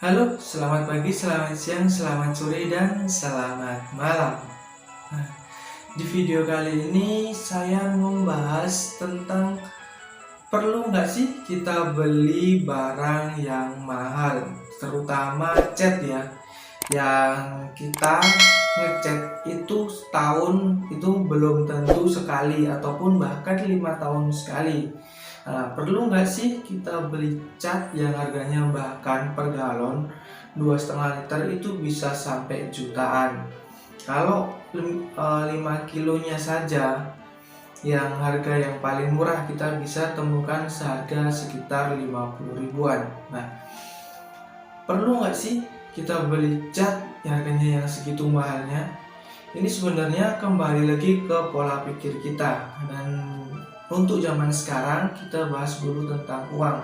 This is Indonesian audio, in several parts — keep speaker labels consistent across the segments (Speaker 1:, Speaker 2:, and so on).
Speaker 1: Halo, selamat pagi, selamat siang, selamat sore, dan selamat malam. Nah, di video kali ini saya membahas tentang perlu nggak sih kita beli barang yang mahal, terutama cat ya, yang kita ngecat itu setahun itu belum tentu sekali ataupun bahkan 5 tahun sekali. Nah, perlu nggak sih kita beli cat yang harganya bahkan per galon 2,5 liter itu bisa sampai jutaan. Kalau 5 kilonya saja yang harga yang paling murah kita bisa temukan seharga sekitar 50 ribuan. Nah, perlu nggak sih kita beli cat yang harganya yang segitu mahalnya? Ini sebenarnya kembali lagi ke pola pikir kita, dan untuk zaman sekarang kita bahas dulu tentang uang.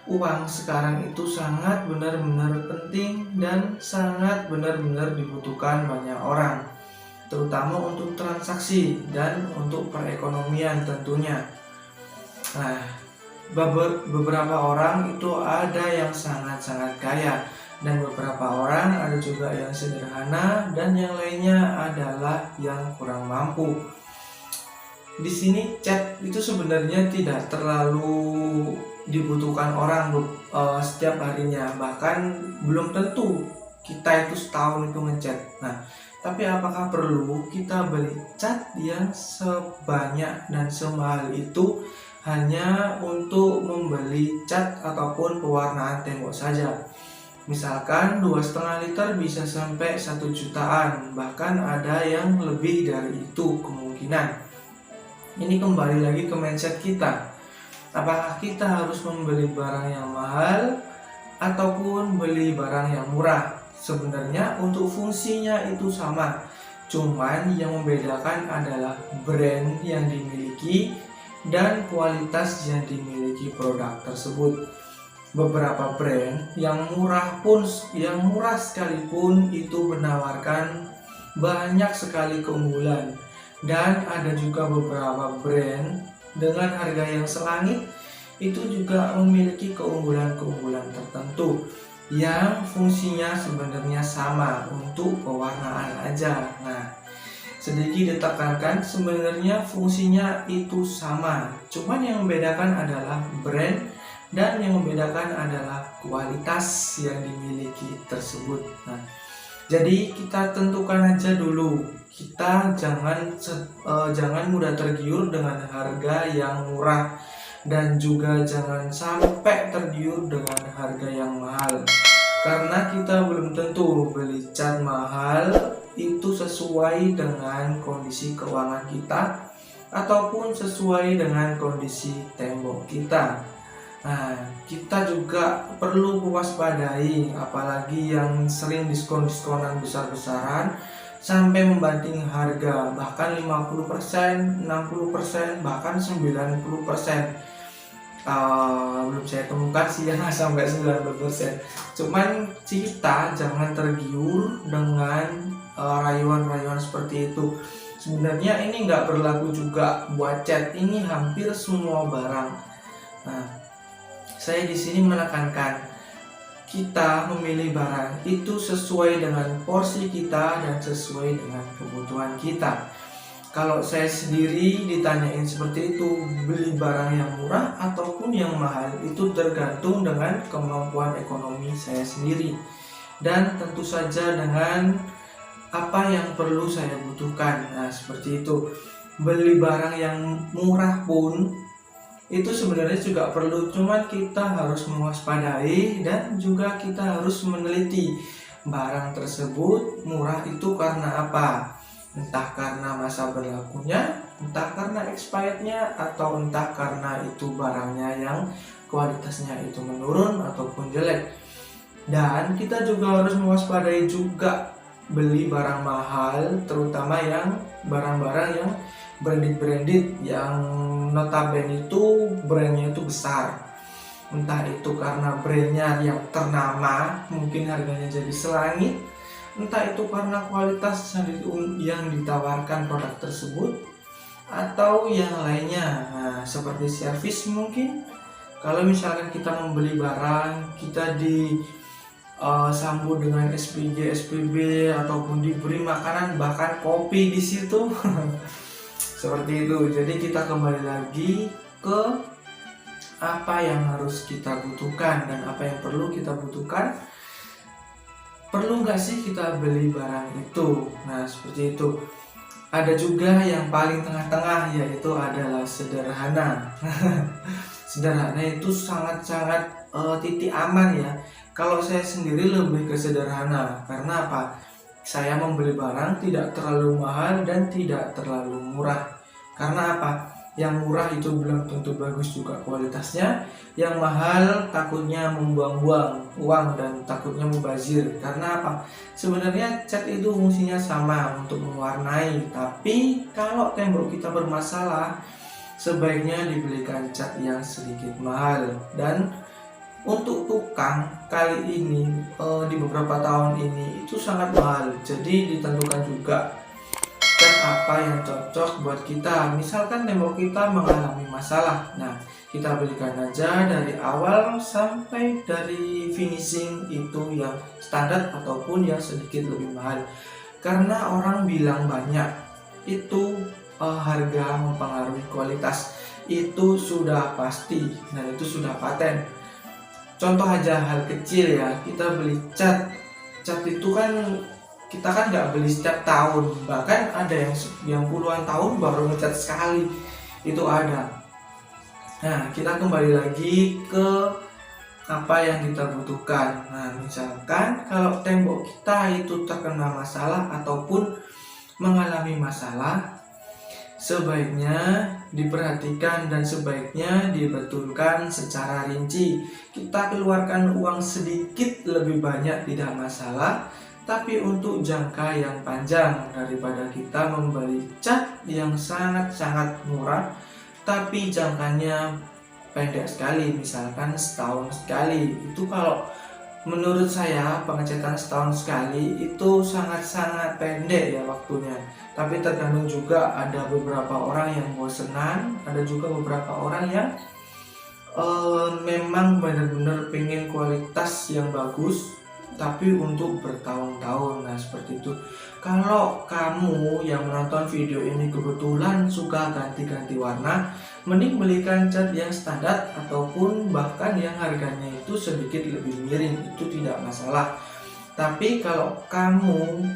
Speaker 1: Uang sekarang itu sangat benar-benar penting dan sangat benar-benar dibutuhkan banyak orang, terutama untuk transaksi dan untuk perekonomian tentunya. Nah, beberapa orang itu ada yang sangat-sangat kaya, dan beberapa orang ada juga yang sederhana, dan yang lainnya adalah yang kurang mampu. Di sini cat itu sebenarnya tidak terlalu dibutuhkan orang setiap harinya, bahkan belum tentu kita itu setahun itu ngecat. Nah, tapi apakah perlu kita beli cat yang sebanyak dan semahal itu hanya untuk membeli cat ataupun pewarnaan tembok saja? Misalkan 2,5 liter bisa sampai 1 jutaan, bahkan ada yang lebih dari itu kemungkinan. Ini kembali lagi ke mindset kita. Apakah kita harus membeli barang yang mahal ataupun beli barang yang murah? Sebenarnya untuk fungsinya itu sama, cuman yang membedakan adalah brand yang dimiliki dan kualitas yang dimiliki produk tersebut. Beberapa brand yang murah sekalipun itu menawarkan banyak sekali keunggulan, dan ada juga beberapa brand dengan harga yang selangit itu juga memiliki keunggulan-keunggulan tertentu yang fungsinya sebenarnya sama, untuk pewarnaan aja. Nah, sedikit ditekankan, sebenarnya fungsinya itu sama, cuman yang membedakan adalah brand dan yang membedakan adalah kualitas yang dimiliki tersebut. Nah, jadi kita tentukan aja dulu, kita jangan mudah tergiur dengan harga yang murah, dan juga jangan sampai tergiur dengan harga yang mahal, karena kita belum tentu beli cat mahal itu sesuai dengan kondisi keuangan kita ataupun sesuai dengan kondisi tembok kita. Nah, kita juga perlu mewaspadai, apalagi yang sering diskon-diskonan besar-besaran sampai membanting harga, bahkan 50%, 60%, bahkan 90%. Belum saya temukan sih yang sampai 90%. Cuman kita jangan tergiur dengan rayuan-rayuan seperti itu. Sebenarnya ini nggak berlaku juga buat cat, ini hampir semua barang. Nah, saya di sini menekankan kita memilih barang itu sesuai dengan porsi kita dan sesuai dengan kebutuhan kita. Kalau saya sendiri ditanyain seperti itu, beli barang yang murah ataupun yang mahal itu tergantung dengan kemampuan ekonomi saya sendiri, dan tentu saja dengan apa yang perlu saya butuhkan. Nah, seperti itu. Beli barang yang murah pun itu sebenarnya juga perlu, cuman kita harus mewaspadai dan juga kita harus meneliti barang tersebut murah itu karena apa. Entah karena masa berlakunya, entah karena expirednya, atau entah karena itu barangnya yang kualitasnya itu menurun ataupun jelek. Dan kita juga harus mewaspadai juga beli barang mahal, terutama yang barang-barang yang branded yang notabene itu brandnya itu besar. Entah itu karena brandnya yang ternama, mungkin harganya jadi selangit, entah itu karena kualitas yang ditawarkan produk tersebut, atau yang lainnya. Nah, seperti servis mungkin. Kalau misalkan kita membeli barang, kita sambut dengan SPG, SPB, ataupun diberi makanan bahkan kopi di situ. Seperti itu. Jadi kita kembali lagi ke apa yang harus kita butuhkan dan apa yang perlu kita butuhkan. Perlu nggak sih kita beli barang itu? Nah, seperti itu. Ada juga yang paling tengah-tengah, yaitu adalah sederhana. Sederhana itu sangat-sangat titik aman ya. Kalau saya sendiri lebih ke sederhana, karena apa? Saya membeli barang tidak terlalu mahal dan tidak terlalu murah. Karena apa? Yang murah itu belum tentu bagus juga kualitasnya. Yang mahal takutnya membuang-buang uang dan takutnya mubazir. Karena apa? Sebenarnya cat itu fungsinya sama untuk mewarnai, tapi kalau tembok kita bermasalah, sebaiknya dibelikan cat yang sedikit mahal. Dan untuk tukang kali ini di beberapa tahun ini itu sangat mahal. Jadi ditentukan juga cat apa yang cocok buat kita. Misalkan tembok kita mengalami masalah, nah kita belikan aja dari awal sampai dari finishing itu yang standar ataupun yang sedikit lebih mahal. Karena orang bilang banyak itu harga mempengaruhi kualitas, itu sudah pasti dan itu sudah paten. Contoh aja hal kecil ya, kita beli cat itu kan kita kan nggak beli setiap tahun, bahkan ada yang puluhan tahun baru ngecat sekali, itu ada. Nah, kita kembali lagi ke apa yang kita butuhkan. Nah, misalkan kalau tembok kita itu terkena masalah ataupun mengalami masalah, sebaiknya diperhatikan dan sebaiknya dibetulkan secara rinci. Kita keluarkan uang sedikit lebih banyak tidak masalah, tapi untuk jangka yang panjang daripada kita membeli cat yang sangat-sangat murah tapi jangkanya pendek sekali, misalkan setahun sekali. Itu kalau menurut saya pengecatan setahun sekali itu sangat-sangat pendek ya waktunya. Tapi tergantung juga, ada beberapa orang yang bosenan, ada juga beberapa orang yang memang benar-benar pengen kualitas yang bagus tapi untuk bertahun-tahun. Nah, seperti itu. Kalau kamu yang menonton video ini kebetulan suka ganti-ganti warna, mending belikan cat yang standar ataupun bahkan yang harganya itu sedikit lebih miring, itu tidak masalah. Tapi kalau kamu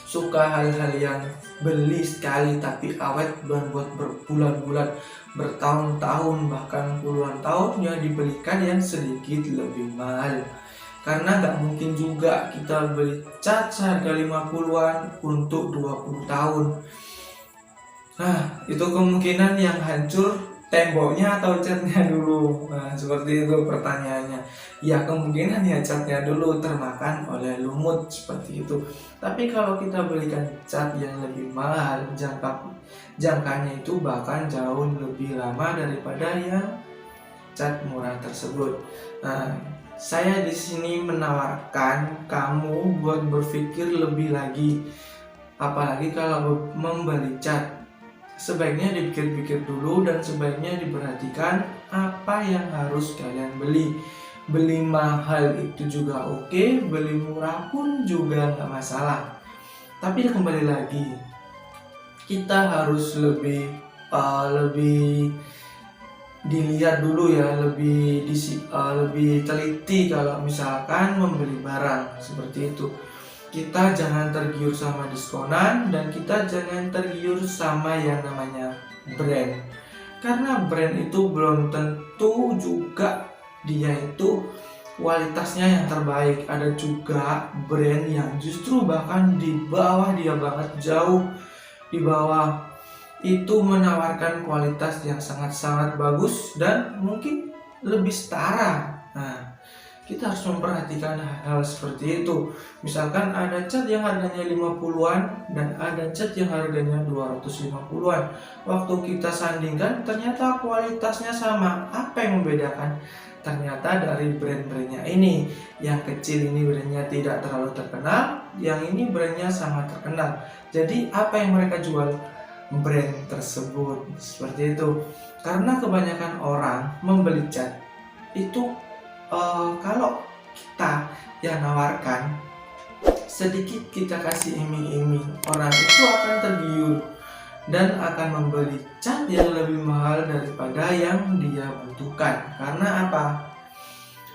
Speaker 1: suka hal-hal yang beli sekali tapi awet dan buat berbulan-bulan, bertahun-tahun, bahkan puluhan tahun, ya dibelikan yang sedikit lebih mahal. Karena nggak mungkin juga kita beli cat seharga 50-an untuk 20 tahun. Nah, itu kemungkinan yang hancur temboknya atau catnya dulu. Nah, seperti itu pertanyaannya. Ya, kemungkinan ya catnya dulu termakan oleh lumut, seperti itu. Tapi kalau kita belikan cat yang lebih mahal, jangkanya itu bahkan jauh lebih lama daripada yang cat murah tersebut. Nah, saya di sini menawarkan kamu buat berpikir lebih lagi, apalagi kalau membeli cat. Sebaiknya dipikir-pikir dulu dan sebaiknya diperhatikan apa yang harus kalian beli. Beli mahal itu juga oke, beli murah pun juga nggak masalah. Tapi kembali lagi, kita harus lebih dilihat dulu ya, lebih teliti kalau misalkan membeli barang seperti itu. Kita jangan tergiur sama diskonan dan kita jangan tergiur sama yang namanya brand, karena brand itu belum tentu juga dia itu kualitasnya yang terbaik. Ada juga brand yang justru bahkan di bawah dia banget, jauh di bawah, itu menawarkan kualitas yang sangat-sangat bagus dan mungkin lebih setara. Nah, kita harus memperhatikan hal seperti itu. Misalkan ada cat yang harganya 50-an dan ada cat yang harganya 250-an. Waktu kita sandingkan ternyata kualitasnya sama. Apa yang membedakan? Ternyata dari brand-brandnya ini. Yang kecil ini brandnya tidak terlalu terkenal, yang ini brandnya sangat terkenal. Jadi apa yang mereka jual? Brand tersebut, seperti itu. Karena kebanyakan orang membeli cat itu kalau kita yang nawarkan, sedikit kita kasih iming-iming, orang itu akan tergiur dan akan membeli cat yang lebih mahal daripada yang dia butuhkan. Karena apa?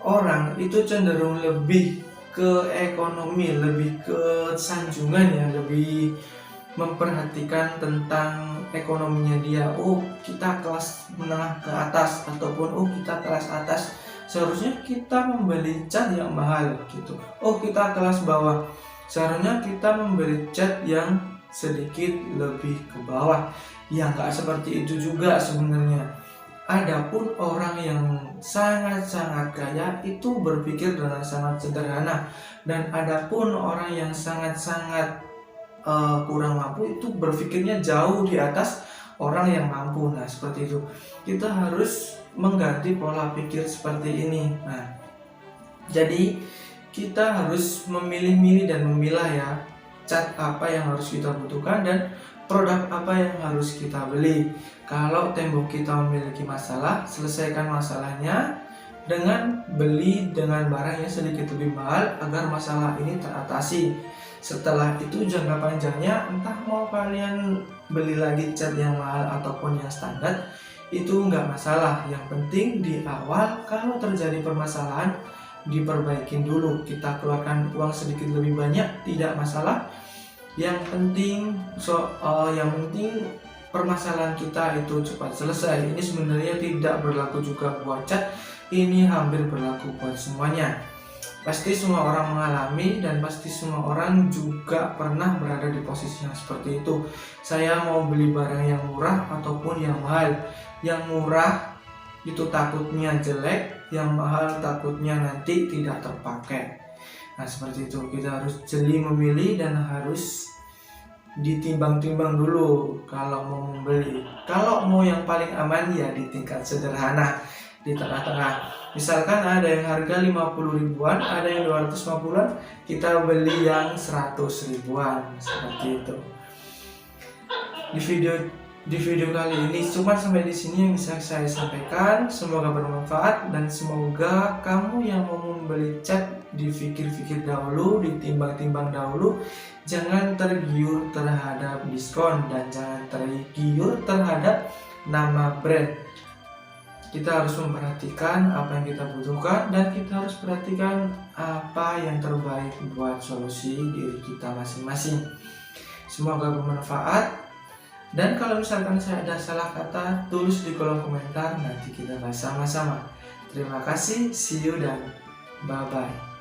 Speaker 1: Orang itu cenderung lebih ke ekonomi, lebih ke sanjungan ya, lebih memperhatikan tentang ekonominya dia. Oh, kita kelas menengah ke atas, ataupun oh kita kelas atas, seharusnya kita membeli cat yang mahal gitu. Oh, kita kelas bawah, seharusnya kita membeli cat yang sedikit lebih ke bawah. Ya nggak seperti itu juga sebenarnya. Adapun orang yang sangat-sangat kaya itu berpikir dengan sangat sederhana, dan adapun orang yang sangat-sangat kurang mampu itu berpikirnya jauh di atas orang yang mampu. Nah, seperti itu. Kita harus mengganti pola pikir seperti ini. Nah, jadi kita harus memilih-milih dan memilah ya, cat apa yang harus kita butuhkan dan produk apa yang harus kita beli. Kalau tembok kita memiliki masalah, selesaikan masalahnya dengan beli dengan barang yang sedikit lebih mahal agar masalah ini teratasi. Setelah itu jangka panjangnya, entah mau kalian beli lagi cat yang mahal ataupun yang standar, itu nggak masalah. Yang penting di awal kalau terjadi permasalahan, diperbaikin dulu. Kita keluarkan uang sedikit lebih banyak, tidak masalah. Yang penting permasalahan kita itu cepat selesai. Ini sebenarnya tidak berlaku juga buat cat, ini hampir berlaku buat semuanya. Pasti semua orang mengalami dan pasti semua orang juga pernah berada di posisi yang seperti itu. Saya mau beli barang yang murah ataupun yang mahal. Yang murah itu takutnya jelek, yang mahal takutnya nanti tidak terpakai. Nah, seperti itu. Kita harus jeli memilih dan harus ditimbang-timbang dulu kalau mau membeli. Kalau mau yang paling aman ya di tingkat sederhana, di tengah-tengah. Misalkan ada yang harga 50 ribuan, ada yang 250-an, kita beli yang 100 ribuan, seperti itu. Di video kali ini cuma sampai di sini yang bisa saya sampaikan. Semoga bermanfaat dan semoga kamu yang mau membeli cat dipikir-pikir dahulu, ditimbang-timbang dahulu. Jangan tergiur terhadap diskon dan jangan tergiur terhadap nama brand. Kita harus memperhatikan apa yang kita butuhkan dan kita harus perhatikan apa yang terbaik buat solusi diri kita masing-masing. Semoga bermanfaat. Dan kalau misalkan saya ada salah kata, tulis di kolom komentar, nanti kita bahas sama-sama. Terima kasih, see you dan bye-bye.